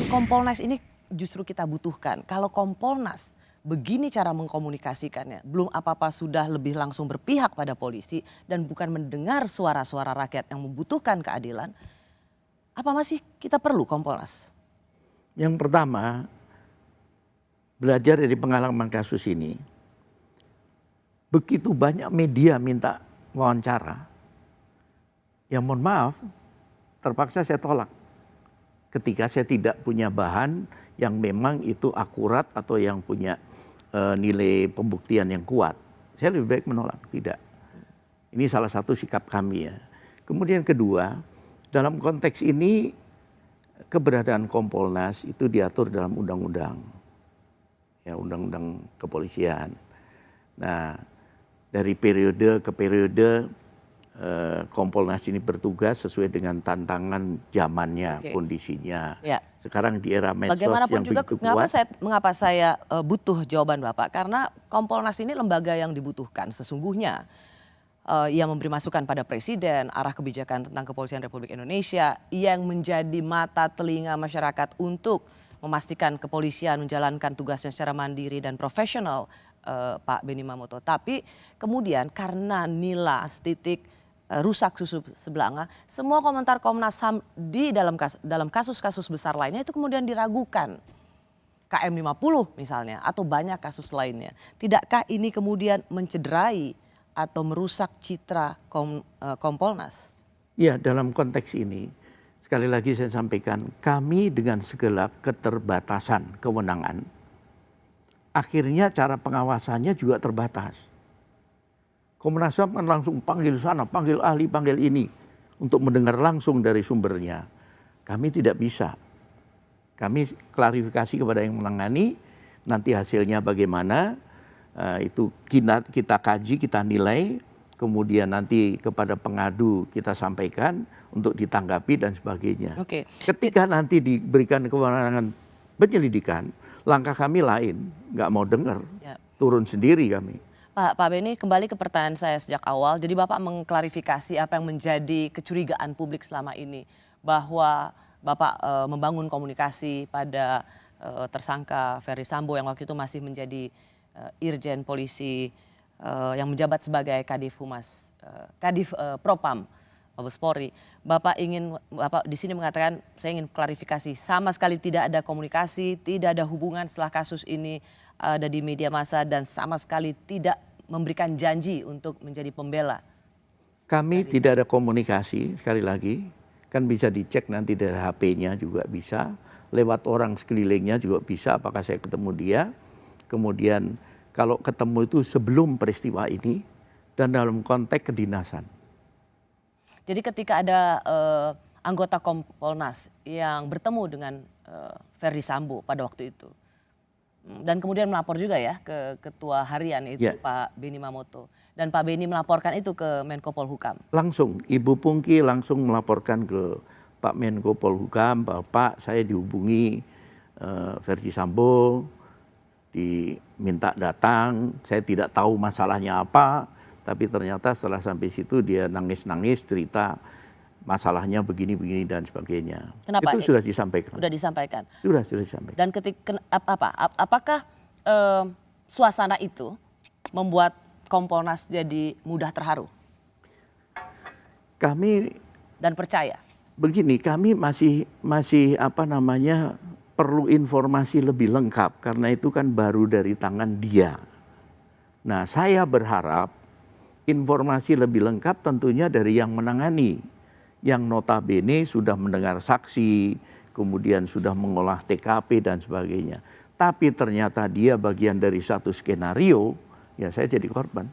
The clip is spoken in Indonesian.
Kompolnas ini justru kita butuhkan. Kalau Kompolnas begini cara mengkomunikasikannya, belum apa-apa sudah lebih langsung berpihak pada polisi dan bukan mendengar suara-suara rakyat yang membutuhkan keadilan, apa masih kita perlu Kompolnas? Yang pertama, belajar dari pengalaman kasus ini, begitu banyak media minta wawancara, ya mohon maaf, terpaksa saya tolak. Ketika saya tidak punya bahan yang memang itu akurat atau yang punya nilai pembuktian yang kuat, saya lebih baik menolak. Tidak. Ini salah satu sikap kami ya. Kemudian kedua, dalam konteks ini keberadaan Kompolnas itu diatur dalam undang-undang, ya undang-undang kepolisian. Nah, dari periode ke periode Kompolnas ini bertugas sesuai dengan tantangan zamannya, kondisinya. Ya. Sekarang di era medsos bagaimanapun yang juga, begitu kuat. mengapa saya butuh jawaban Bapak? Karena Kompolnas ini lembaga yang dibutuhkan sesungguhnya. Yang memberi masukan pada Presiden, arah kebijakan tentang kepolisian Republik Indonesia, yang menjadi mata telinga masyarakat untuk memastikan kepolisian menjalankan tugasnya secara mandiri dan profesional, Pak Benny Mamoto. Tapi kemudian karena nila setitik rusak susu sebelanga, semua komentar Komnas HAM di dalam kasus-kasus besar lainnya itu kemudian diragukan. KM 50 misalnya atau banyak kasus lainnya. Tidakkah ini kemudian mencederai atau merusak citra Kompolnas? Ya, dalam konteks ini sekali lagi saya sampaikan, kami dengan segala keterbatasan kewenangan, akhirnya cara pengawasannya juga terbatas. Komnas HAM kan langsung panggil sana, panggil ahli, panggil ini untuk mendengar langsung dari sumbernya. Kami tidak bisa. Kami klarifikasi kepada yang menangani, nanti hasilnya bagaimana, itu kita kaji, kita nilai, kemudian nanti kepada pengadu kita sampaikan untuk ditanggapi dan sebagainya. Ketika nanti diberikan kewenangan penyelidikan, langkah kami lain, nggak mau dengar, turun sendiri kami. Pak Benny, kembali ke pertanyaan saya sejak awal. Jadi Bapak mengklarifikasi apa yang menjadi kecurigaan publik selama ini. Bahwa Bapak membangun komunikasi pada tersangka Ferry Sambo yang waktu itu masih menjadi Irjen Polisi yang menjabat sebagai Kadif Humas, Kadif Propam Mabes Polri. Bapak di sini mengatakan, saya ingin klarifikasi, sama sekali tidak ada komunikasi, tidak ada hubungan setelah kasus ini ada di media massa dan sama sekali tidak memberikan janji untuk menjadi pembela. Kami tidak ada komunikasi, sekali lagi, kan bisa dicek nanti dari HP-nya juga bisa, lewat orang sekelilingnya juga bisa, apakah saya ketemu dia, kemudian kalau ketemu itu sebelum peristiwa ini dan dalam konteks kedinasan. Jadi ketika ada anggota Kompolnas yang bertemu dengan Ferry Sambo pada waktu itu, dan kemudian melapor juga ya ke Ketua Harian itu Pak Benny Mamoto, dan Pak Benny melaporkan itu ke Menko Polhukam. Langsung, Ibu Pungki langsung melaporkan ke Pak Menko Polhukam, Bapak saya dihubungi Ferry Sambo, diminta datang, saya tidak tahu masalahnya apa, tapi ternyata setelah sampai situ dia nangis-nangis cerita masalahnya begini-begini dan sebagainya. Kenapa? Itu sudah disampaikan. Sudah disampaikan. Sudah disampaikan. Dan apakah suasana itu membuat Kompolnas jadi mudah terharu? Kami dan percaya. Begini, kami masih perlu informasi lebih lengkap karena itu kan baru dari tangan dia. Nah, saya berharap informasi lebih lengkap tentunya dari yang menangani, yang notabene sudah mendengar saksi, kemudian sudah mengolah TKP dan sebagainya. Tapi ternyata dia bagian dari satu skenario, ya saya jadi korban.